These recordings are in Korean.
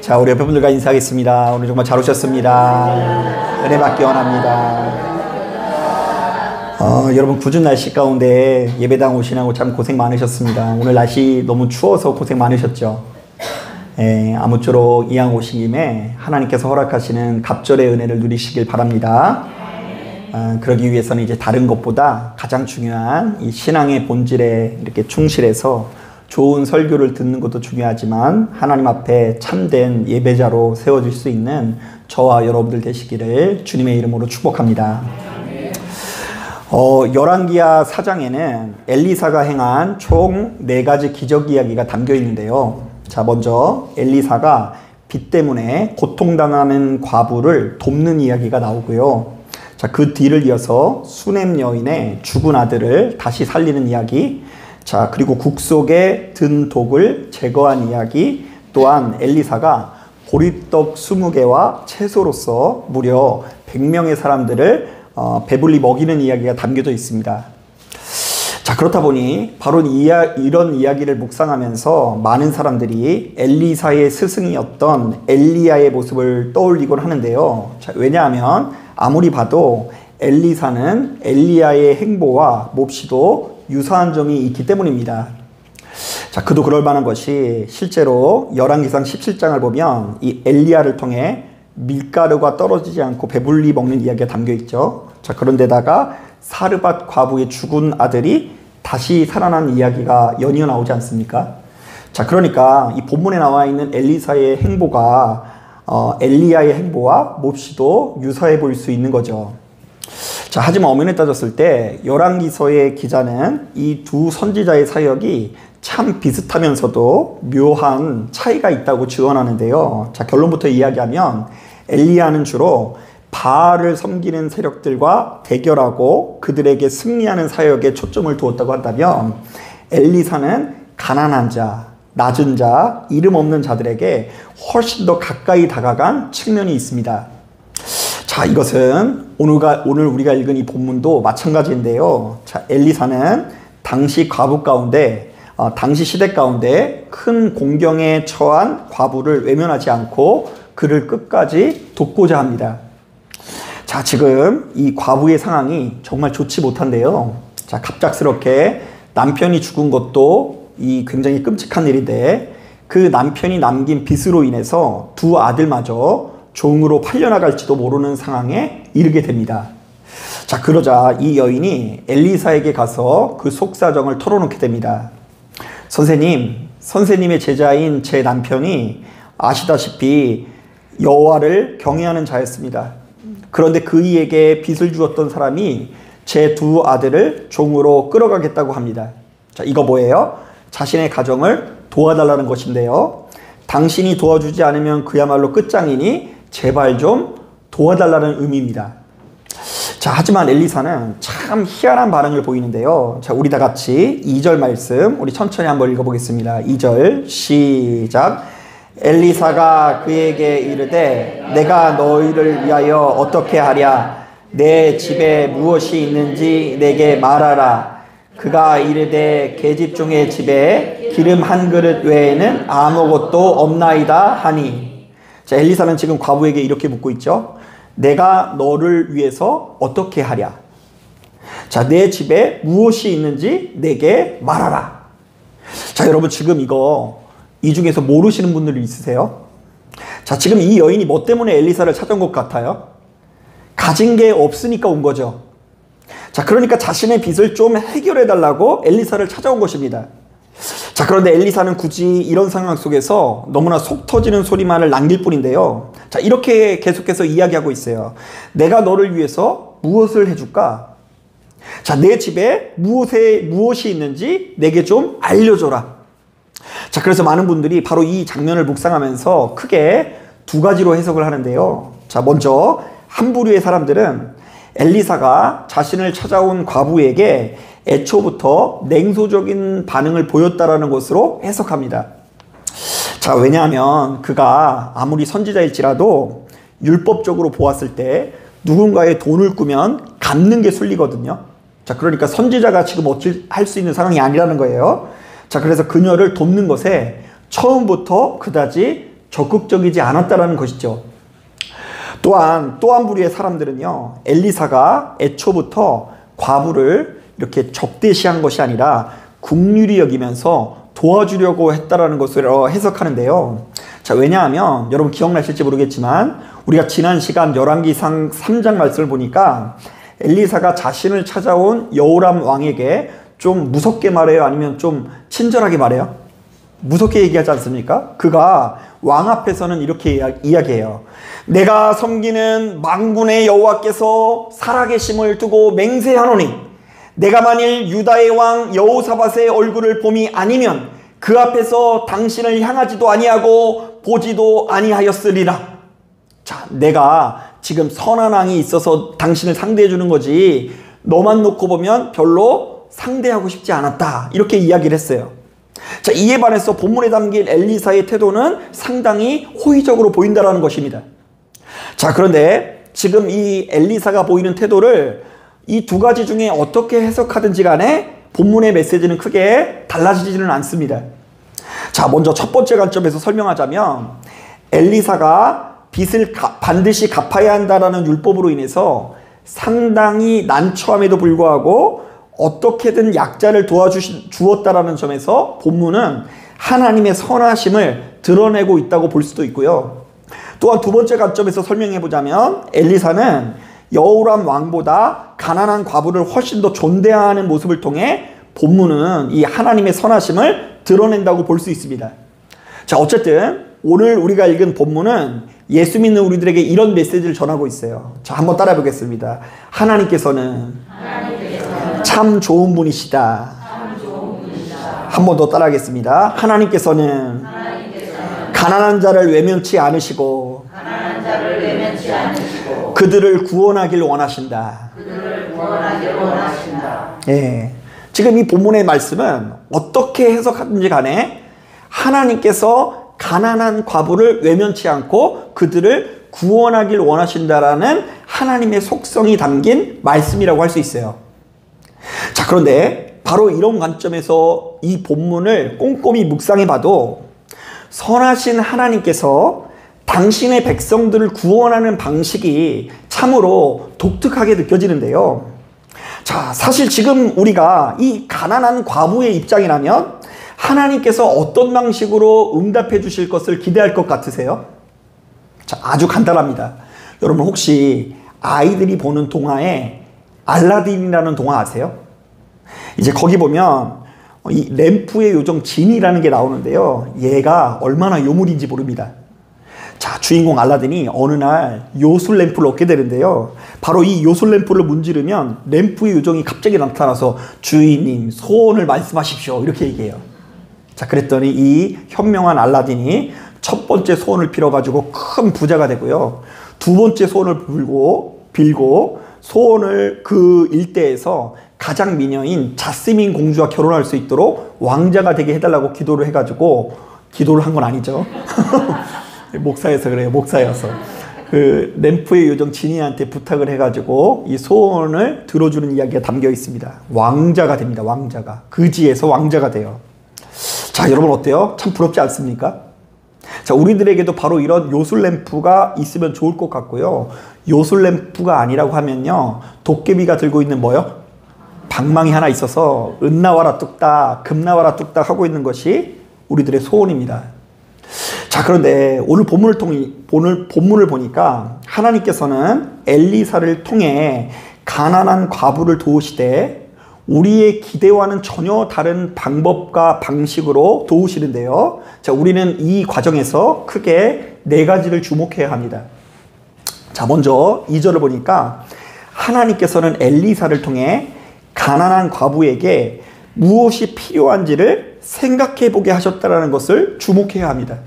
자, 우리 옆에 분들과 인사하겠습니다. 오늘 정말 잘 오셨습니다. 은혜 받기 원합니다. 여러분 궂은 날씨 가운데 예배당 오시느라고 참 고생 많으셨습니다. 오늘 날씨 너무 추워서 고생 많으셨죠. 아무쪼록 이왕 오신 김에 하나님께서 허락하시는 갑절의 은혜를 누리시길 바랍니다. 그러기 위해서는 이제 다른 것보다 가장 중요한 이 신앙의 본질에 이렇게 충실해서 좋은 설교를 듣는 것도 중요하지만 하나님 앞에 참된 예배자로 세워질 수 있는 저와 여러분들 되시기를 주님의 이름으로 축복합니다. 열왕기하 4장에는 엘리사가 행한 총 4가지 기적 이야기가 담겨 있는데요. 자, 먼저 엘리사가 빚 때문에 고통당하는 과부를 돕는 이야기가 나오고요. 자, 그 뒤를 이어서 수넴 여인의 죽은 아들을 다시 살리는 이야기, 자, 그리고 국 속에 든 독을 제거한 이야기, 또한 엘리사가 보리떡 20개와 채소로서 무려 100명의 사람들을 배불리 먹이는 이야기가 담겨져 있습니다. 자, 그렇다 보니 바로 이런 이야기를 묵상하면서 많은 사람들이 엘리사의 스승이었던 엘리야의 모습을 떠올리곤 하는데요. 자, 왜냐하면 아무리 봐도 엘리사는 엘리야의 행보와 몹시도 유사한 점이 있기 때문입니다. 자, 그도 그럴 만한 것이 실제로 열왕기상 17장을 보면 이 엘리야를 통해 밀가루가 떨어지지 않고 배불리 먹는 이야기가 담겨 있죠. 자, 그런데다가 사르밧 과부의 죽은 아들이 다시 살아난 이야기가 연이어 나오지 않습니까? 자, 그러니까 이 본문에 나와 있는 엘리사의 행보가 엘리야의 행보와 몹시도 유사해 보일 수 있는 거죠. 자, 하지만 엄연히 따졌을 때 열왕기서의 기자는 이 두 선지자의 사역이 참 비슷하면서도 묘한 차이가 있다고 증언하는데요. 자, 결론부터 이야기하면 엘리야는 주로 바알을 섬기는 세력들과 대결하고 그들에게 승리하는 사역에 초점을 두었다고 한다면 엘리사는 가난한 자, 낮은 자, 이름 없는 자들에게 훨씬 더 가까이 다가간 측면이 있습니다. 자, 이것은 오늘 우리가 읽은 이 본문도 마찬가지인데요. 자, 엘리사는 당시 과부 가운데 당시 시대 가운데 큰 공경에 처한 과부를 외면하지 않고 그를 끝까지 돕고자 합니다. 자, 지금 이 과부의 상황이 정말 좋지 못한데요. 자, 갑작스럽게 남편이 죽은 것도 이 굉장히 끔찍한 일인데 그 남편이 남긴 빚으로 인해서 두 아들마저 종으로 팔려나갈지도 모르는 상황에 이르게 됩니다. 자, 그러자 이 여인이 엘리사에게 가서 그 속사정을 털어놓게 됩니다. 선생님의 제자인 제 남편이 아시다시피 여호와를 경외하는 자였습니다. 그런데 그이에게 빚을 주었던 사람이 제 두 아들을 종으로 끌어가겠다고 합니다. 자, 이거 뭐예요? 자신의 가정을 도와달라는 것인데요. 당신이 도와주지 않으면 그야말로 끝장이니 제발 좀 도와달라는 의미입니다. 자, 하지만 엘리사는 참 희한한 반응을 보이는데요. 자, 우리 다 같이 2절 말씀 우리 천천히 한번 읽어보겠습니다. 2절 시작. 엘리사가 그에게 이르되 내가 너희를 위하여 어떻게 하랴? 내 집에 무엇이 있는지 내게 말하라. 그가 이르되 계집종의 집에 기름 한 그릇 외에는 아무것도 없나이다 하니. 자, 엘리사는 지금 과부에게 이렇게 묻고 있죠. 내가 너를 위해서 어떻게 하랴? 자, 내 집에 무엇이 있는지 내게 말하라. 자, 여러분 지금 이 중에서 모르시는 분들이 있으세요? 자, 지금 이 여인이 뭐 때문에 엘리사를 찾아온 것 같아요? 가진 게 없으니까 온 거죠. 자, 그러니까 자신의 빚을 좀 해결해 달라고 엘리사를 찾아온 것입니다. 자, 그런데 엘리사는 굳이 이런 상황 속에서 너무나 속 터지는 소리만을 남길 뿐인데요. 자, 이렇게 계속해서 이야기하고 있어요. 내가 너를 위해서 무엇을 해줄까? 자, 내 집에 무엇이 있는지 내게 좀 알려줘라. 자, 그래서 많은 분들이 바로 이 장면을 묵상하면서 크게 두 가지로 해석을 하는데요. 자, 먼저 한 부류의 사람들은 엘리사가 자신을 찾아온 과부에게 애초부터 냉소적인 반응을 보였다라는 것으로 해석합니다. 자, 왜냐하면 그가 아무리 선지자일지라도 율법적으로 보았을 때 누군가의 돈을 꾸면 갚는 게 순리거든요. 자, 그러니까 선지자가 지금 어찌 할 수 있는 상황이 아니라는 거예요. 자, 그래서 그녀를 돕는 것에 처음부터 그다지 적극적이지 않았다라는 것이죠. 또한 또 한 부류의 사람들은요, 엘리사가 애초부터 과부를 이렇게 적대시한 것이 아니라 긍휼히 여기면서 도와주려고 했다라는 것으로 해석하는데요. 자, 왜냐하면 여러분 기억나실지 모르겠지만 우리가 지난 시간 열왕기상 3장 말씀을 보니까 엘리사가 자신을 찾아온 여호람 왕에게 좀 무섭게 말해요? 아니면 좀 친절하게 말해요? 무섭게 얘기하지 않습니까? 그가 왕 앞에서는 이렇게 이야기해요. 내가 섬기는 만군의 여호와께서 살아계심을 두고 맹세하노니 내가 만일 유다의 왕 여호사밧의 얼굴을 봄이 아니면 그 앞에서 당신을 향하지도 아니하고 보지도 아니하였으리라. 자, 내가 지금 선한 왕이 있어서 당신을 상대해 주는 거지 너만 놓고 보면 별로 상대하고 싶지 않았다. 이렇게 이야기를 했어요. 자, 이에 반해서 본문에 담긴 엘리사의 태도는 상당히 호의적으로 보인다는 것입니다. 자, 그런데 지금 이 엘리사가 보이는 태도를 이 두 가지 중에 어떻게 해석하든지 간에 본문의 메시지는 크게 달라지지는 않습니다. 자, 먼저 첫 번째 관점에서 설명하자면 엘리사가 빚을 반드시 갚아야 한다라는 율법으로 인해서 상당히 난처함에도 불구하고 어떻게든 약자를 도와주었다라는 점에서 본문은 하나님의 선하심을 드러내고 있다고 볼 수도 있고요. 또한 두 번째 관점에서 설명해 보자면 엘리사는 여호람 왕보다 가난한 과부를 훨씬 더 존대하는 모습을 통해 본문은 이 하나님의 선하심을 드러낸다고 볼 수 있습니다. 자, 어쨌든 오늘 우리가 읽은 본문은 예수 믿는 우리들에게 이런 메시지를 전하고 있어요. 자, 한번 따라해 보겠습니다. 하나님께서는 참 좋은 분이시다. 한 번 더 따라하겠습니다. 하나님께서는 가난한 자를 외면치 않으시고 그들을 구원하길 원하신다. 예. 지금 이 본문의 말씀은 어떻게 해석하든지 간에 하나님께서 가난한 과부를 외면치 않고 그들을 구원하길 원하신다라는 하나님의 속성이 담긴 말씀이라고 할 수 있어요. 자, 그런데 바로 이런 관점에서 이 본문을 꼼꼼히 묵상해 봐도 선하신 하나님께서 당신의 백성들을 구원하는 방식이 참으로 독특하게 느껴지는데요. 자, 사실 지금 우리가 이 가난한 과부의 입장이라면 하나님께서 어떤 방식으로 응답해 주실 것을 기대할 것 같으세요? 자, 아주 간단합니다. 여러분 혹시 아이들이 보는 동화에 알라딘이라는 동화 아세요? 이제 거기 보면 이 램프의 요정 진이라는 게 나오는데요. 얘가 얼마나 요물인지 모릅니다. 자, 주인공 알라딘이 어느 날 요술 램프를 얻게 되는데요. 바로 이 요술 램프를 문지르면 램프의 요정이 갑자기 나타나서 주인님 소원을 말씀하십시오 이렇게 얘기해요. 자, 그랬더니 이 현명한 알라딘이 첫 번째 소원을 빌어가지고 큰 부자가 되고요. 두 번째 소원을 빌고 소원을 그 일대에서 가장 미녀인 자스민 공주와 결혼할 수 있도록 왕자가 되게 해달라고 기도를 해가지고, 기도를 한 건 아니죠. 목사여서 그래요. 목사여서. 그 램프의 요정 지니한테 부탁을 해가지고 이 소원을 들어주는 이야기가 담겨 있습니다. 왕자가 됩니다. 왕자가. 그지에서 왕자가 돼요. 자, 여러분 어때요? 참 부럽지 않습니까? 자, 우리들에게도 바로 이런 요술 램프가 있으면 좋을 것 같고요. 요술 램프가 아니라고 하면요, 도깨비가 들고 있는 뭐요? 방망이 하나 있어서 은 나와라 뚝딱, 금 나와라 뚝딱 하고 있는 것이 우리들의 소원입니다. 자, 그런데 오늘 본문을 보니까 하나님께서는 엘리사를 통해 가난한 과부를 도우시되 우리의 기대와는 전혀 다른 방법과 방식으로 도우시는데요. 자, 우리는 이 과정에서 크게 네 가지를 주목해야 합니다. 자, 먼저 2절을 보니까 하나님께서는 엘리사를 통해 가난한 과부에게 무엇이 필요한지를 생각해 보게 하셨다는 것을 주목해야 합니다.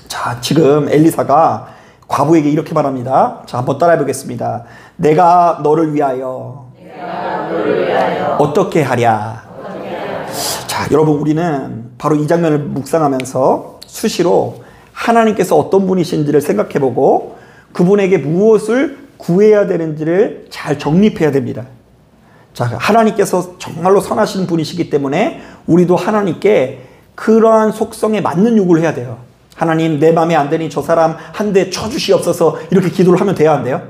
자, 지금 엘리사가 과부에게 이렇게 말합니다. 자, 한번 따라해 보겠습니다. 내가 너를 위하여 어떻게 하랴. 자, 여러분 우리는 바로 이 장면을 묵상하면서 수시로 하나님께서 어떤 분이신지를 생각해 보고 그분에게 무엇을 구해야 되는지를 잘 정립해야 됩니다. 자, 하나님께서 정말로 선하신 분이시기 때문에 우리도 하나님께 그러한 속성에 맞는 요구를 해야 돼요. 하나님 내 마음에 안 드니 저 사람 한 대 쳐주시옵소서 이렇게 기도를 하면 돼야 한대요?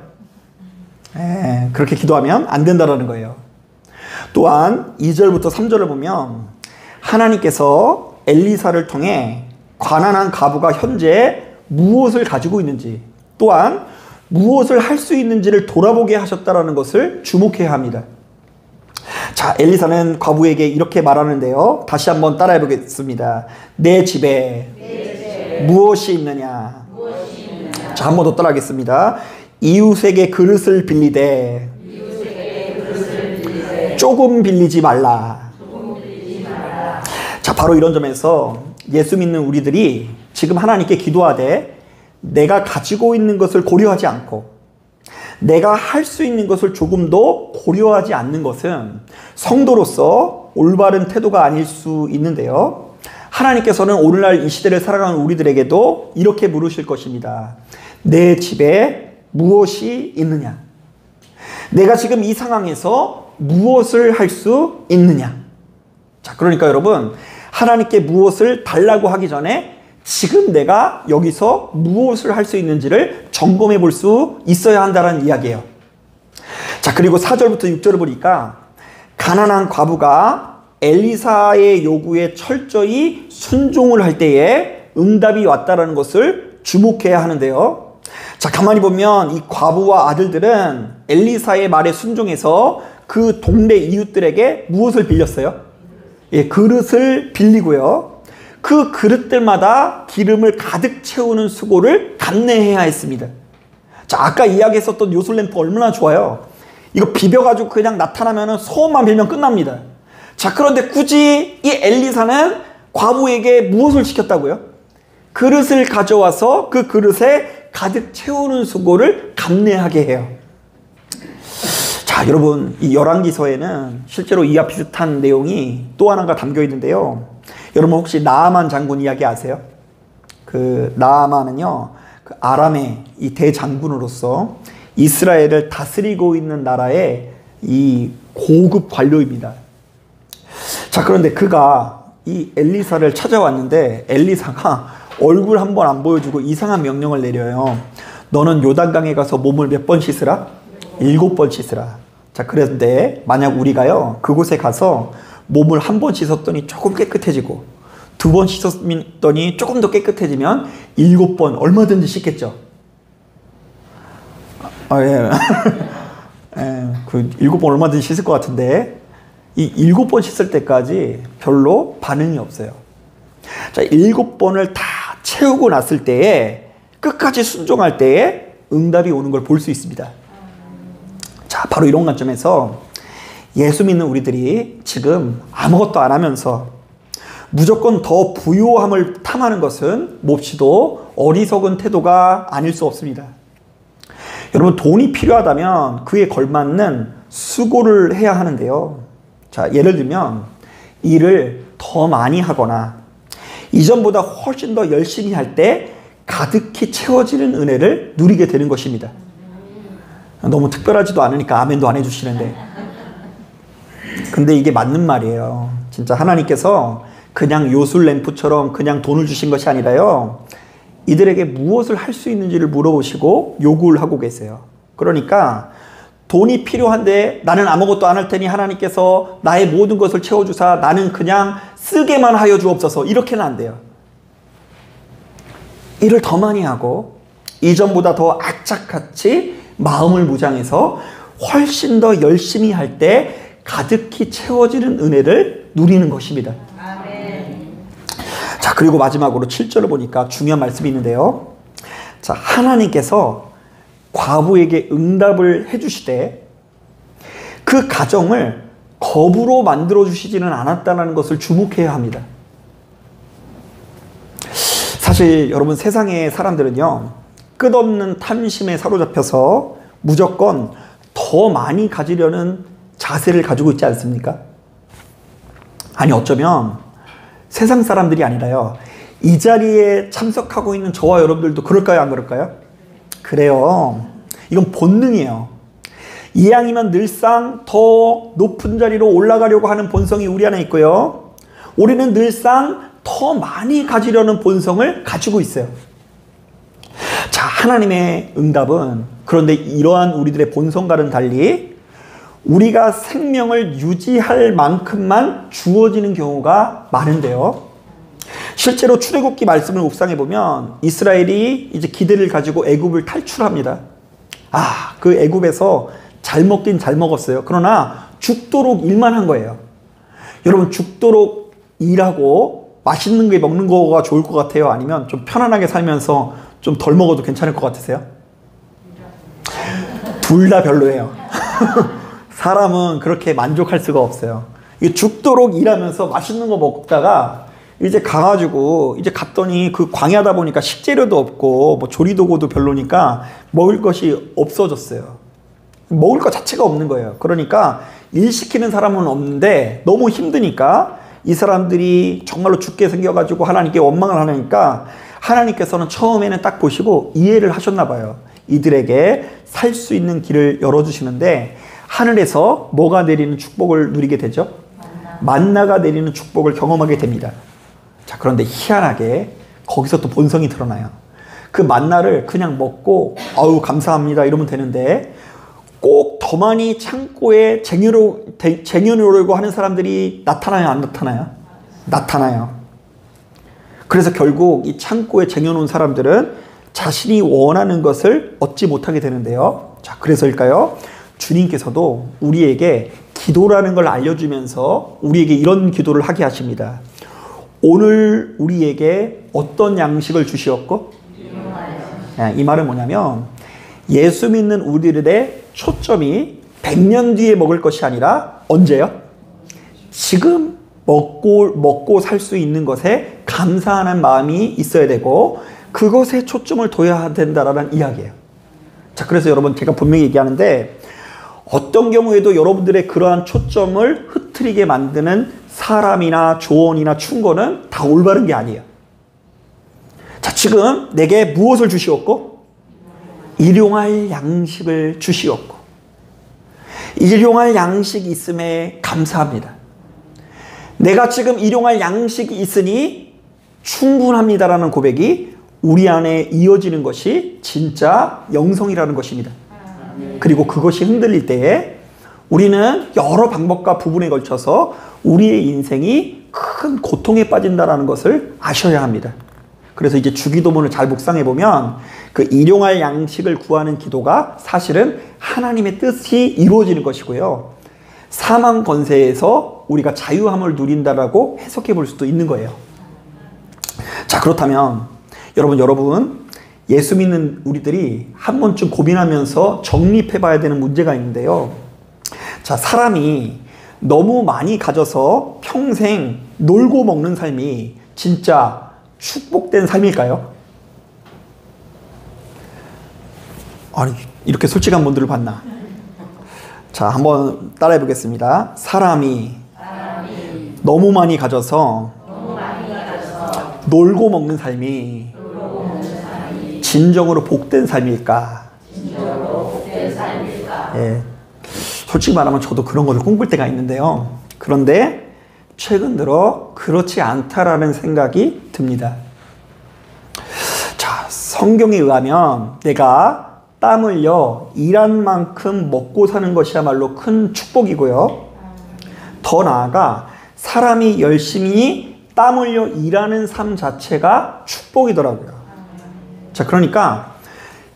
그렇게 기도하면 안 된다라는 거예요. 또한 2절부터 3절을 보면 하나님께서 엘리사를 통해 가난한 과부가 현재 무엇을 가지고 있는지 또한 무엇을 할 수 있는지를 돌아보게 하셨다라는 것을 주목해야 합니다. 자, 엘리사는 과부에게 이렇게 말하는데요. 다시 한번 따라해 보겠습니다. 내 집에 무엇이 있느냐? 자, 한 번 더 따라하겠습니다. 이웃에게 그릇을 빌리되 조금 빌리지 말라. 자, 바로 이런 점에서 예수 믿는 우리들이 지금 하나님께 기도하되 내가 가지고 있는 것을 고려하지 않고 내가 할 수 있는 것을 조금도 고려하지 않는 것은 성도로서 올바른 태도가 아닐 수 있는데요. 하나님께서는 오늘날 이 시대를 살아가는 우리들에게도 이렇게 물으실 것입니다. 내 집에 무엇이 있느냐? 내가 지금 이 상황에서 무엇을 할 수 있느냐? 자, 그러니까 여러분, 하나님께 무엇을 달라고 하기 전에 지금 내가 여기서 무엇을 할 수 있는지를 점검해 볼 수 있어야 한다는 이야기예요. 자, 그리고 4절부터 6절을 보니까 가난한 과부가 엘리사의 요구에 철저히 순종을 할 때에 응답이 왔다는 것을 주목해야 하는데요. 자, 가만히 보면 이 과부와 아들들은 엘리사의 말에 순종해서 그 동네 이웃들에게 무엇을 빌렸어요? 그릇을 빌리고요. 그 그릇들마다 기름을 가득 채우는 수고를 감내해야 했습니다. 자, 아까 이야기했었던 요술램프 얼마나 좋아요. 이거 비벼가지고 그냥 나타나면 소원만 빌면 끝납니다. 자, 그런데 굳이 이 엘리사는 과부에게 무엇을 시켰다고요? 그릇을 가져와서 그 그릇에 가득 채우는 수고를 감내하게 해요. 자, 여러분, 이 열왕기서에는 실제로 이와 비슷한 내용이 또 하나가 담겨 있는데요. 여러분 혹시 나아만 장군 이야기 아세요? 그 나아만은요, 그 아람의 이 대장군으로서 이스라엘을 다스리고 있는 나라의 이 고급 관료입니다. 자, 그런데 그가 이 엘리사를 찾아왔는데 엘리사가 얼굴 한 번 안 보여주고 이상한 명령을 내려요. 너는 요단강에 가서 몸을 몇 번 씻으라? 7번 씻으라. 자, 그런데 만약 우리가요 그곳에 가서 몸을 한 번 씻었더니 조금 깨끗해지고 2번 씻었더니 조금 더 깨끗해지면 7번 얼마든지 씻겠죠. 예. 예, 그 7번 얼마든지 씻을 것 같은데 이 7번 씻을 때까지 별로 반응이 없어요. 자, 7번을 다 채우고 났을 때에 끝까지 순종할 때에 응답이 오는 걸 볼 수 있습니다. 자, 바로 이런 관점에서 예수 믿는 우리들이 지금 아무것도 안 하면서 무조건 더 부요함을 탐하는 것은 몹시도 어리석은 태도가 아닐 수 없습니다. 여러분, 돈이 필요하다면 그에 걸맞는 수고를 해야 하는데요. 자, 예를 들면 일을 더 많이 하거나 이전보다 훨씬 더 열심히 할 때 가득히 채워지는 은혜를 누리게 되는 것입니다. 너무 특별하지도 않으니까 아멘도 안 해주시는데, 근데 이게 맞는 말이에요. 진짜 하나님께서 그냥 요술램프처럼 그냥 돈을 주신 것이 아니라요, 이들에게 무엇을 할 수 있는지를 물어보시고 요구를 하고 계세요. 그러니까 돈이 필요한데 나는 아무것도 안 할 테니 하나님께서 나의 모든 것을 채워주사 나는 그냥 쓰게만 하여 주옵소서, 이렇게는 안 돼요. 일을 더 많이 하고 이전보다 더 악착같이 마음을 무장해서 훨씬 더 열심히 할 때 가득히 채워지는 은혜를 누리는 것입니다. 아멘. 자, 그리고 마지막으로 7절을 보니까 중요한 말씀이 있는데요. 자, 하나님께서 과부에게 응답을 해주시되 그 가정을 겁으로 만들어주시지는 않았다는 것을 주목해야 합니다. 사실 여러분, 세상의 사람들은요, 끝없는 탐심에 사로잡혀서 무조건 더 많이 가지려는 자세를 가지고 있지 않습니까? 아니, 어쩌면 세상 사람들이 아니라요, 이 자리에 참석하고 있는 저와 여러분들도 그럴까요, 안 그럴까요? 그래요. 이건 본능이에요. 이왕이면 늘상 더 높은 자리로 올라가려고 하는 본성이 우리 안에 있고요, 우리는 늘상 더 많이 가지려는 본성을 가지고 있어요. 자, 하나님의 응답은 그런데 이러한 우리들의 본성과는 달리 우리가 생명을 유지할 만큼만 주어지는 경우가 많은데요. 실제로 출애굽기 말씀을 묵상해 보면 이스라엘이 이제 기대를 가지고 애굽을 탈출합니다. 그 애굽에서 잘 먹긴 잘 먹었어요. 그러나 죽도록 일만 한 거예요. 여러분, 죽도록 일하고 맛있는 게 먹는 거가 좋을 것 같아요? 아니면 좀 편안하게 살면서 좀 덜 먹어도 괜찮을 것 같으세요? 둘 다 별로예요. 사람은 그렇게 만족할 수가 없어요. 죽도록 일하면서 맛있는 거 먹다가 이제 가가지고 이제 갔더니 그 광야다 보니까 식재료도 없고 뭐 조리도구도 별로니까 먹을 것이 없어졌어요. 먹을 것 자체가 없는 거예요. 그러니까 일 시키는 사람은 없는데 너무 힘드니까 이 사람들이 정말로 죽게 생겨가지고 하나님께 원망을 하니까 하나님께서는 처음에는 딱 보시고 이해를 하셨나 봐요. 이들에게 살 수 있는 길을 열어주시는데 하늘에서 뭐가 내리는 축복을 누리게 되죠? 만나가 내리는 축복을 경험하게 됩니다. 자, 그런데 희한하게 거기서 또 본성이 드러나요. 그 만나를 그냥 먹고 아우 감사합니다 이러면 되는데 꼭 더 많이 창고에 쟁여놓으려고 하는 사람들이 나타나요, 안 나타나요? 나타나요. 그래서 결국 이 창고에 쟁여놓은 사람들은 자신이 원하는 것을 얻지 못하게 되는데요. 자, 그래서일까요? 주님께서도 우리에게 기도라는 걸 알려주면서 우리에게 이런 기도를 하게 하십니다. 오늘 우리에게 어떤 양식을 주시었고? 이 말은 뭐냐면 예수 믿는 우리들의 초점이 100년 뒤에 먹을 것이 아니라 언제요? 지금 먹고 살 수 있는 것에 감사하는 마음이 있어야 되고 그것에 초점을 둬야 된다라는 이야기예요. 자, 그래서 여러분 제가 분명히 얘기하는데 어떤 경우에도 여러분들의 그러한 초점을 흐트리게 만드는 사람이나 조언이나 충고는 다 올바른 게 아니에요. 자, 지금 내게 무엇을 주시었고? 일용할 양식을 주시었고 일용할 양식이 있음에 감사합니다. 내가 지금 일용할 양식이 있으니 충분합니다라는 고백이 우리 안에 이어지는 것이 진짜 영성이라는 것입니다. 그리고 그것이 흔들릴 때에 우리는 여러 방법과 부분에 걸쳐서 우리의 인생이 큰 고통에 빠진다는 것을 아셔야 합니다. 그래서 이제 주기도문을 잘 묵상해 보면 그 일용할 양식을 구하는 기도가 사실은 하나님의 뜻이 이루어지는 것이고요. 사망 권세에서 우리가 자유함을 누린다라고 해석해 볼 수도 있는 거예요. 자, 그렇다면 여러분 예수 믿는 우리들이 한 번쯤 고민하면서 정립해 봐야 되는 문제가 있는데요. 자, 사람이 너무 많이 가져서 평생 놀고 먹는 삶이 진짜 축복된 삶일까요? 아니, 이렇게 솔직한 분들을 봤나? 자, 한번 따라해 보겠습니다. 사람이 너무 많이 가져서 놀고 먹는 삶이 진정으로 복된 삶일까? 예, 솔직히 말하면 저도 그런 것을 꿈꿀 때가 있는데요. 그런데 최근 들어 그렇지 않다라는 생각이 듭니다. 자, 성경에 의하면 내가 땀 흘려 일한 만큼 먹고 사는 것이야말로 큰 축복이고요. 더 나아가 사람이 열심히 땀 흘려 일하는 삶 자체가 축복이더라고요. 자, 그러니까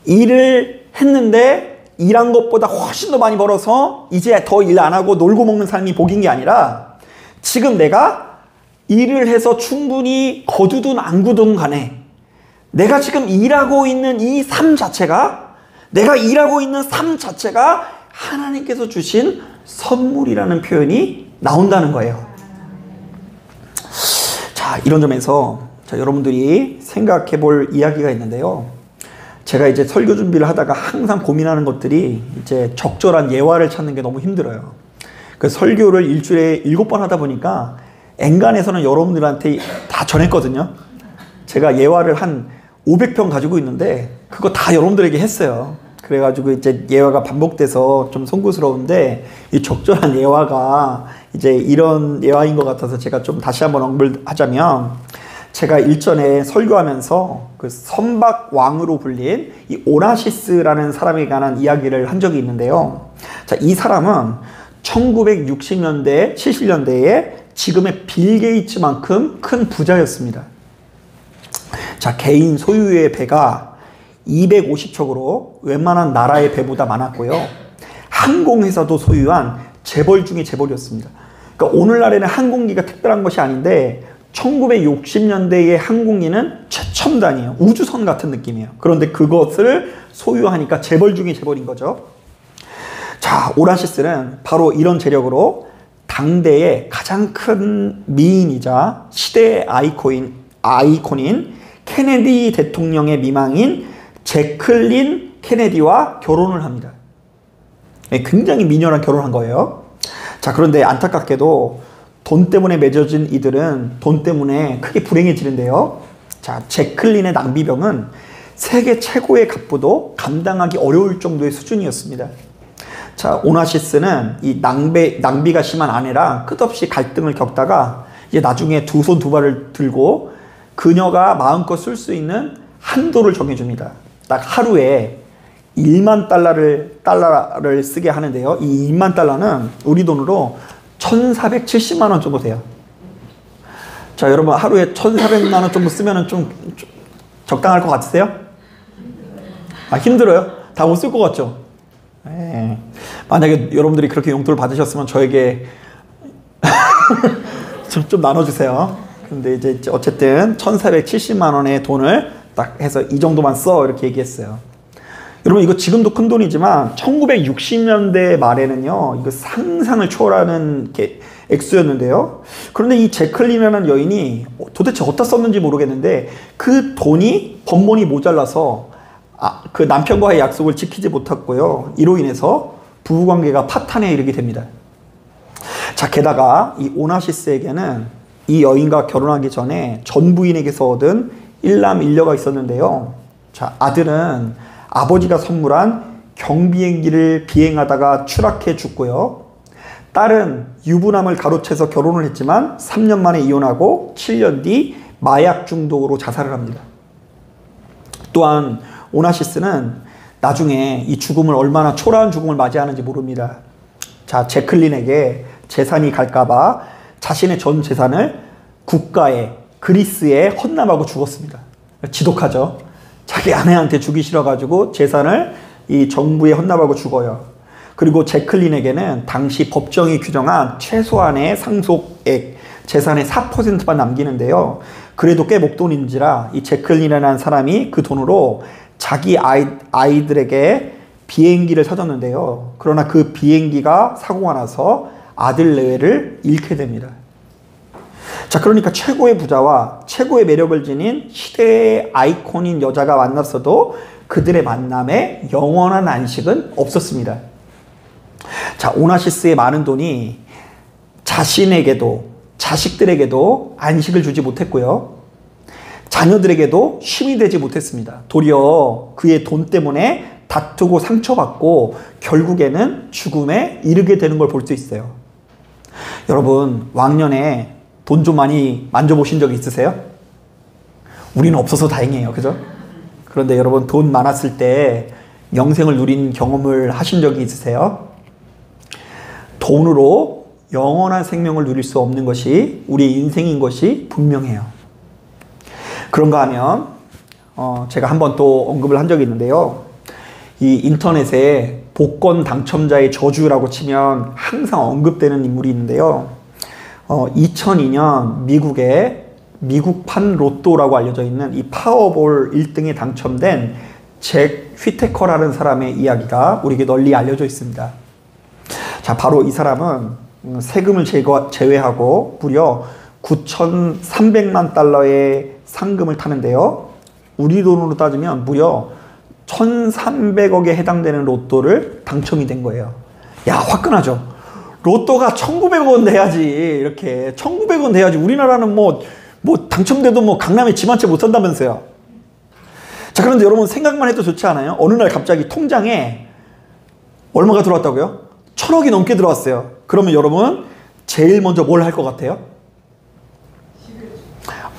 일을 했는데 일한 것보다 훨씬 더 많이 벌어서 이제 더 일 안 하고 놀고 먹는 삶이 복인 게 아니라 지금 내가 일을 해서 충분히 거두든 안 거두든 간에 내가 지금 일하고 있는 이 삶 자체가 내가 일하고 있는 삶 자체가 하나님께서 주신 선물이라는 표현이 나온다는 거예요. 자, 이런 점에서 여러분들이 생각해 볼 이야기가 있는데요. 제가 이제 설교 준비를 하다가 항상 고민하는 것들이 이제 적절한 예화를 찾는 게 너무 힘들어요. 그 설교를 일주일에 7번 하다 보니까 엔간에서는 여러분들한테 다 전했거든요. 제가 예화를 한 500편 가지고 있는데 그거 다 여러분들에게 했어요. 그래가지고 이제 예화가 반복돼서 좀 송구스러운데 이 적절한 예화가 이제 이런 예화인 것 같아서 제가 좀 다시 한번 언급을 하자면 제가 일전에 설교하면서 그 선박 왕으로 불린 이 오나시스라는 사람에 관한 이야기를 한 적이 있는데요. 자, 이 사람은 1960년대, 70년대에 지금의 빌 게이츠만큼 큰 부자였습니다. 자, 개인 소유의 배가 250척으로 웬만한 나라의 배보다 많았고요. 항공회사도 소유한 재벌 중에 재벌이었습니다. 그러니까 오늘날에는 항공기가 특별한 것이 아닌데 1960년대의 항공기는 최첨단이에요. 우주선 같은 느낌이에요. 그런데 그것을 소유하니까 재벌 중에 재벌인 거죠. 자, 오나시스는 바로 이런 재력으로 당대의 가장 큰 미인이자 시대의 아이콘인 케네디 대통령의 미망인 제클린 케네디와 결혼을 합니다. 굉장히 미녀랑 결혼한 거예요. 자, 그런데 안타깝게도 돈 때문에 맺어진 이들은 돈 때문에 크게 불행해지는데요. 자, 제클린의 낭비병은 세계 최고의 갑부도 감당하기 어려울 정도의 수준이었습니다. 자, 오나시스는 이 낭비가 심한 아내랑 끝없이 갈등을 겪다가 이제 나중에 두 손 두 발을 들고 그녀가 마음껏 쓸 수 있는 한도를 정해줍니다. 딱 하루에 1만 달러를 쓰게 하는데요. 이 1만 달러는 우리 돈으로 1,470만 원 정도 돼요. 자, 여러분 하루에 1,400만 원 정도 쓰면 좀 적당할 것 같으세요? 아, 힘들어요? 다 못 쓸 것 같죠? 네. 만약에 여러분들이 그렇게 용돈을 받으셨으면 저에게 좀 나눠주세요. 근데 이제 어쨌든 1,470만 원의 돈을 딱 해서 이 정도만 써 이렇게 얘기했어요. 여러분 이거 지금도 큰 돈이지만 1960년대 말에는요 이거 상상을 초월하는 액수였는데요. 그런데 이 제클린이라는 여인이 도대체 어디다 썼는지 모르겠는데 그 돈이 번번이 모자라서 그 남편과의 약속을 지키지 못했고요. 이로 인해서 부부관계가 파탄에 이르게 됩니다. 자, 게다가 이 오나시스에게는 이 여인과 결혼하기 전에 전 부인에게서 얻은 일남일녀가 있었는데요. 자, 아들은 아버지가 선물한 경비행기를 비행하다가 추락해 죽고요. 딸은 유부남을 가로채서 결혼을 했지만 3년 만에 이혼하고 7년 뒤 마약 중독으로 자살을 합니다. 또한 오나시스는 나중에 이 죽음을 얼마나 초라한 죽음을 맞이하는지 모릅니다. 자, 제클린에게 재산이 갈까봐 자신의 전 재산을 국가에 그리스에 헌납하고 죽었습니다. 지독하죠. 자기 아내한테 주기 싫어가지고 재산을 이 정부에 헌납하고 죽어요. 그리고 제클린에게는 당시 법정이 규정한 최소한의 상속액 재산의 4%만 남기는데요. 그래도 꽤 목돈인지라 이 제클린이라는 사람이 그 돈으로 자기 아이들에게 비행기를 사줬는데요. 그러나 그 비행기가 사고가 나서 아들 내외를 잃게 됩니다. 자, 그러니까 최고의 부자와 최고의 매력을 지닌 시대의 아이콘인 여자가 만났어도 그들의 만남에 영원한 안식은 없었습니다. 자, 오나시스의 많은 돈이 자신에게도 자식들에게도 안식을 주지 못했고요. 자녀들에게도 힘이 되지 못했습니다. 도리어 그의 돈 때문에 다투고 상처받고 결국에는 죽음에 이르게 되는 걸 볼 수 있어요. 여러분, 왕년에 돈 좀 많이 만져보신 적 있으세요? 우리는 없어서 다행이에요. 그죠? 그런데 여러분, 돈 많았을 때 영생을 누린 경험을 하신 적이 있으세요? 돈으로 영원한 생명을 누릴 수 없는 것이 우리의 인생인 것이 분명해요. 그런가 하면 제가 한번 또 언급을 한 적이 있는데요. 이 인터넷에 복권 당첨자의 저주라고 치면 항상 언급되는 인물이 있는데요. 2002년 미국판 로또라고 알려져 있는 이 파워볼 1등에 당첨된 잭 휘테커라는 사람의 이야기가 우리에게 널리 알려져 있습니다. 자, 바로 이 사람은 세금을 제외하고 무려 9,300만 달러의 상금을 타는데요. 우리 돈으로 따지면 무려 1,300억에 해당되는 로또를 당첨이 된 거예요. 야, 화끈하죠? 로또가 1,900원 돼야지. 이렇게 1,900원 돼야지. 우리나라는 뭐 당첨돼도 뭐 강남에 집 한 채 못 산다면서요. 자, 그런데 여러분 생각만 해도 좋지 않아요? 어느 날 갑자기 통장에 얼마가 들어왔다고요? 1,000억이 넘게 들어왔어요. 그러면 여러분 제일 먼저 뭘 할 것 같아요?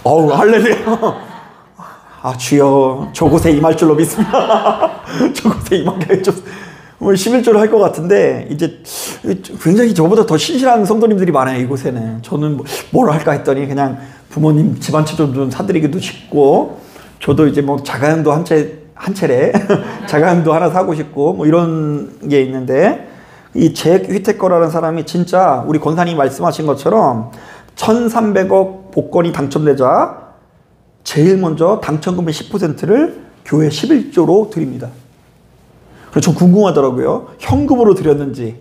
어우, 할렐루야. 아, 주여, 저곳에 임할 줄로 믿습니다. 저곳에 임하게 해줘. 11조를 할 것 같은데, 이제 굉장히 저보다 더 신실한 성도님들이 많아요, 이곳에는. 저는 뭘 할까 했더니, 그냥 부모님 집안채 좀 사드리기도 싶고, 저도 이제 뭐 자가용도 한 채래, 자가용도 하나 사고 싶고, 뭐 이런 게 있는데, 이 잭 휘테커라는 사람이 진짜 우리 권사님이 말씀하신 것처럼 1,300억 복권이 당첨되자 제일 먼저 당첨금의 10%를 교회 11조로 드립니다. 그래서 좀 궁금하더라고요. 현금으로 드렸는지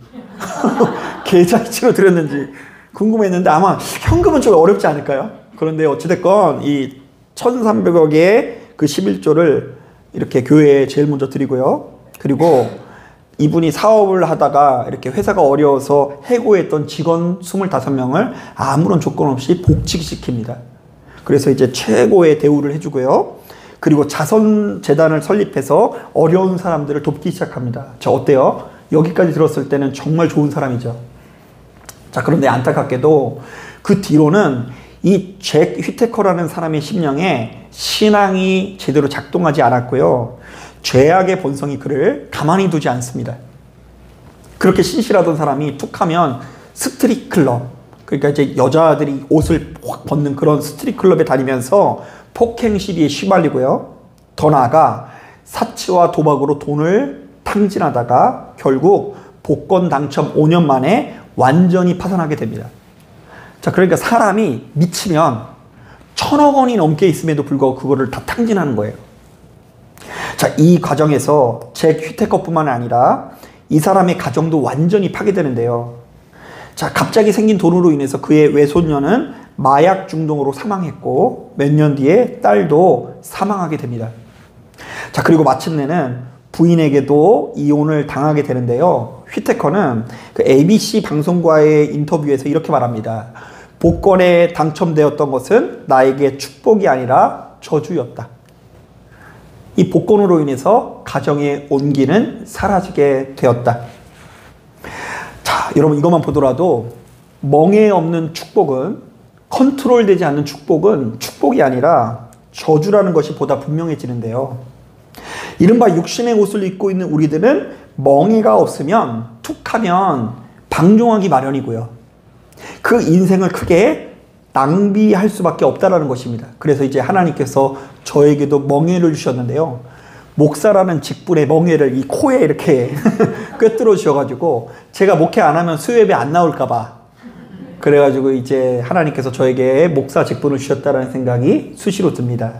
계좌이체로 드렸는지 궁금했는데 아마 현금은 좀 어렵지 않을까요? 그런데 어찌됐건 이 1,300억의 그 11조를 이렇게 교회에 제일 먼저 드리고요. 그리고 이분이 사업을 하다가 이렇게 회사가 어려워서 해고했던 직원 25명을 아무런 조건 없이 복직시킵니다. 그래서 이제 최고의 대우를 해주고요. 그리고 자선재단을 설립해서 어려운 사람들을 돕기 시작합니다. 자, 어때요? 여기까지 들었을 때는 정말 좋은 사람이죠. 자, 그런데 안타깝게도 그 뒤로는 이 잭 휘테커라는 사람의 심령에 신앙이 제대로 작동하지 않았고요. 죄악의 본성이 그를 가만히 두지 않습니다. 그렇게 신실하던 사람이 툭 하면 스트릿 클럽, 그러니까 이제 여자들이 옷을 확 벗는 그런 스트릿 클럽에 다니면서 폭행 시비에 휘말리고요. 더 나아가 사치와 도박으로 돈을 탕진하다가 결국 복권 당첨 5년 만에 완전히 파산하게 됩니다. 자, 그러니까 사람이 미치면 1,000억 원이 넘게 있음에도 불구하고 그거를 다 탕진하는 거예요. 자, 이 과정에서 잭 휘테커뿐만 아니라 이 사람의 가정도 완전히 파괴되는데요. 자, 갑자기 생긴 돈으로 인해서 그의 외손녀는 마약 중독으로 사망했고 몇 년 뒤에 딸도 사망하게 됩니다. 자, 그리고 마침내는 부인에게도 이혼을 당하게 되는데요. 휘테커는 그 ABC 방송과의 인터뷰에서 이렇게 말합니다. 복권에 당첨되었던 것은 나에게 축복이 아니라 저주였다. 이 복권으로 인해서 가정의 온기는 사라지게 되었다. 자, 여러분 이것만 보더라도 멍에 없는 축복은, 컨트롤되지 않는 축복은 축복이 아니라 저주라는 것이 보다 분명해지는데요. 이른바 육신의 옷을 입고 있는 우리들은 멍에가 없으면 툭하면 방종하기 마련이고요. 그 인생을 크게 낭비할 수밖에 없다라는 것입니다. 그래서 이제 하나님께서 저에게도 멍에를 주셨는데요. 목사라는 직분의 멍에를 이 코에 이렇게 꿰뚫어 주셔가지고 제가 목회 안 하면 수요예배 안 나올까봐 그래가지고 이제 하나님께서 저에게 목사 직분을 주셨다는 생각이 수시로 듭니다.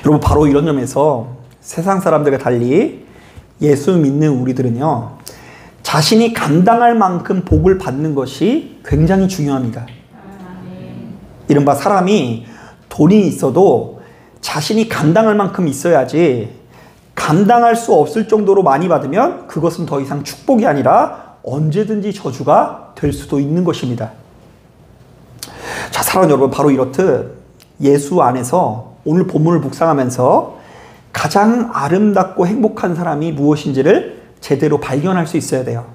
여러분 바로 이런 점에서 세상 사람들과 달리 예수 믿는 우리들은요, 자신이 감당할 만큼 복을 받는 것이 굉장히 중요합니다. 이른바 사람이 돈이 있어도 자신이 감당할 만큼 있어야지, 감당할 수 없을 정도로 많이 받으면 그것은 더 이상 축복이 아니라 언제든지 저주가 될 수도 있는 것입니다. 자, 사랑하는 여러분, 바로 이렇듯 예수 안에서 오늘 본문을 묵상하면서 가장 아름답고 행복한 사람이 무엇인지를 제대로 발견할 수 있어야 돼요.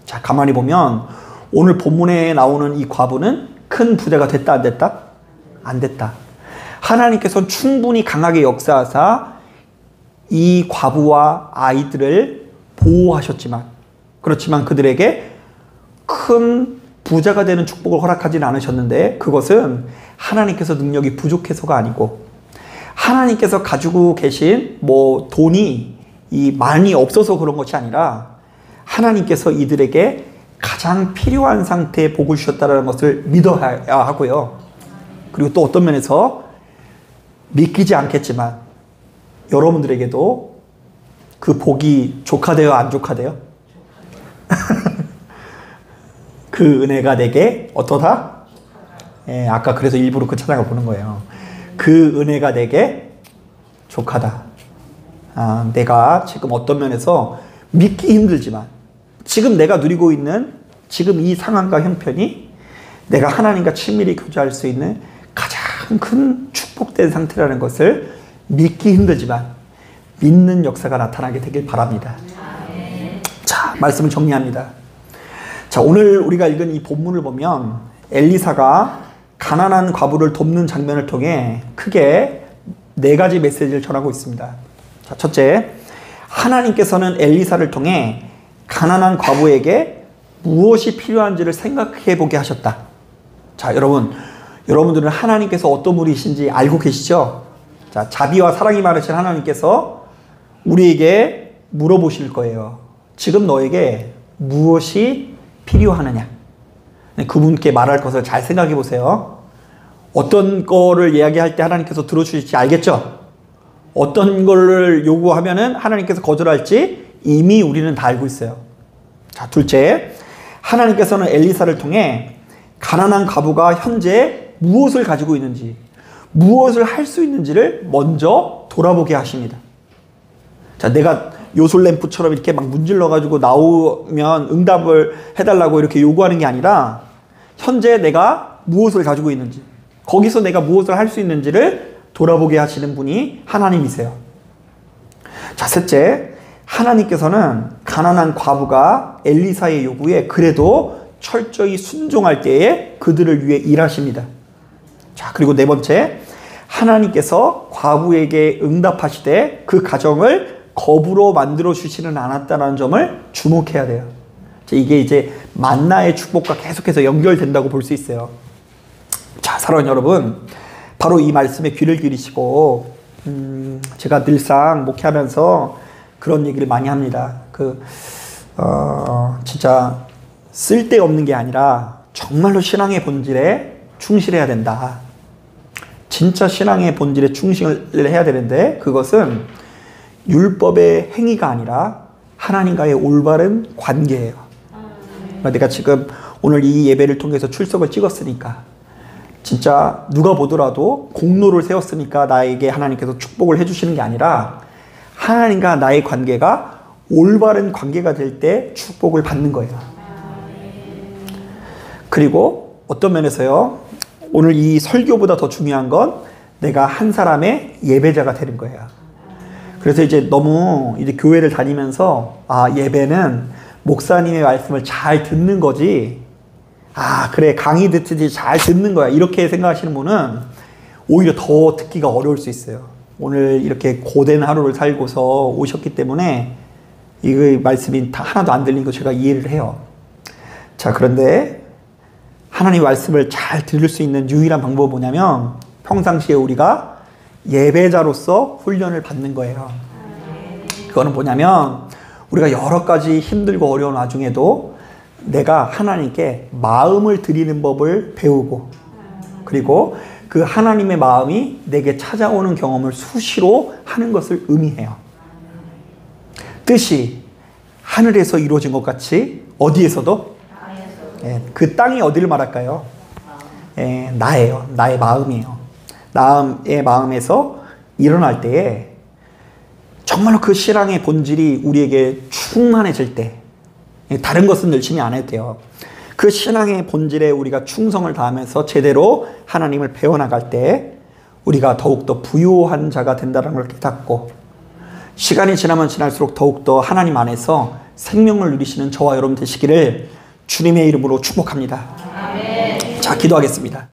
자, 가만히 보면 오늘 본문에 나오는 이 과부는 큰 부자가 됐다, 안 됐다? 안 됐다. 하나님께서는 충분히 강하게 역사하사 이 과부와 아이들을 보호하셨지만, 그렇지만 그들에게 큰 부자가 되는 축복을 허락하지는 않으셨는데, 그것은 하나님께서 능력이 부족해서가 아니고 하나님께서 가지고 계신 돈이 많이 없어서 그런 것이 아니라 하나님께서 이들에게 가장 필요한 상태에 복을 주셨다는 것을 믿어야 하고요. 그리고 또 어떤 면에서 믿기지 않겠지만 여러분들에게도 그 복이 조카되어 안 조카되어? 그 은혜가 내게 어떠다? 예, 아까 그래서 일부러 그 찬양을 보는 거예요. 그 은혜가 내게 조카다. 아, 내가 지금 어떤 면에서 믿기 힘들지만 지금 내가 누리고 있는 지금 이 상황과 형편이 내가 하나님과 친밀히 교제할 수 있는 가장 큰 축복된 상태라는 것을 믿기 힘들지만 믿는 역사가 나타나게 되길 바랍니다. 자, 말씀을 정리합니다. 자, 오늘 우리가 읽은 이 본문을 보면 엘리사가 가난한 과부를 돕는 장면을 통해 크게 4가지 메시지를 전하고 있습니다. 자, 첫째, 하나님께서는 엘리사를 통해 가난한 과부에게 무엇이 필요한지를 생각해 보게 하셨다. 자, 여러분들은 하나님께서 어떤 분이신지 알고 계시죠? 자, 자비와 사랑이 많으신 하나님께서 우리에게 물어보실 거예요. 지금 너에게 무엇이 필요하느냐? 그분께 말할 것을 잘 생각해 보세요. 어떤 거를 이야기할 때 하나님께서 들어주실지 알겠죠? 어떤 거를 요구하면은 하나님께서 거절할지 이미 우리는 다 알고 있어요. 자, 둘째, 하나님께서는 엘리사를 통해 가난한 과부가 현재 무엇을 가지고 있는지, 무엇을 할 수 있는지를 먼저 돌아보게 하십니다. 자, 내가 요술램프처럼 이렇게 막 문질러가지고 나오면 응답을 해달라고 이렇게 요구하는 게 아니라 현재 내가 무엇을 가지고 있는지, 거기서 내가 무엇을 할 수 있는지를 돌아보게 하시는 분이 하나님이세요. 자, 셋째, 하나님께서는 가난한 과부가 엘리사의 요구에 그래도 철저히 순종할 때에 그들을 위해 일하십니다. 자, 그리고 4번째, 하나님께서 과부에게 응답하시되 그 가정을 거부로 만들어 주시는 않았다는 점을 주목해야 돼요. 자, 이게 이제 만나의 축복과 계속해서 연결된다고 볼 수 있어요. 자, 사랑하는 여러분, 바로 이 말씀에 귀를 기울이시고, 제가 늘상 목회하면서 그런 얘기를 많이 합니다. 진짜 쓸데없는 게 아니라 정말로 신앙의 본질에 충실해야 된다. 진짜 신앙의 본질에 충실을 해야 되는데 그것은 율법의 행위가 아니라 하나님과의 올바른 관계예요. 내가 지금 오늘 이 예배를 통해서 출석을 찍었으니까, 진짜 누가 보더라도 공로를 세웠으니까 나에게 하나님께서 축복을 해주시는 게 아니라 하나님과 나의 관계가 올바른 관계가 될 때 축복을 받는 거예요. 그리고 어떤 면에서요, 오늘 이 설교보다 더 중요한 건 내가 한 사람의 예배자가 되는 거예요. 그래서 이제 너무 이제 교회를 다니면서 예배는 목사님의 말씀을 잘 듣는 거지, 그래 강의 듣듯이 잘 듣는 거야, 이렇게 생각하시는 분은 오히려 더 듣기가 어려울 수 있어요. 오늘 이렇게 고된 하루를 살고서 오셨기 때문에 이 말씀이 다 하나도 안 들린 거 제가 이해를 해요. 자, 그런데 하나님 말씀을 잘 들을 수 있는 유일한 방법은 뭐냐면 평상시에 우리가 예배자로서 훈련을 받는 거예요. 그거는 뭐냐면 우리가 여러 가지 힘들고 어려운 와중에도 내가 하나님께 마음을 드리는 법을 배우고, 그리고 그 하나님의 마음이 내게 찾아오는 경험을 수시로 하는 것을 의미해요. 뜻이 하늘에서 이루어진 것 같이 어디에서도? 그 땅이 어디를 말할까요? 나예요. 나의 마음이에요. 나의 마음에서 일어날 때에 정말로 그 신앙의 본질이 우리에게 충만해질 때, 다른 것은 열심히 안 해도 돼요. 그 신앙의 본질에 우리가 충성을 다하면서 제대로 하나님을 배워나갈 때 우리가 더욱더 부유한 자가 된다는 걸 깨닫고, 시간이 지나면 지날수록 더욱더 하나님 안에서 생명을 누리시는 저와 여러분 되시기를 주님의 이름으로 축복합니다. 아멘. 자, 기도하겠습니다.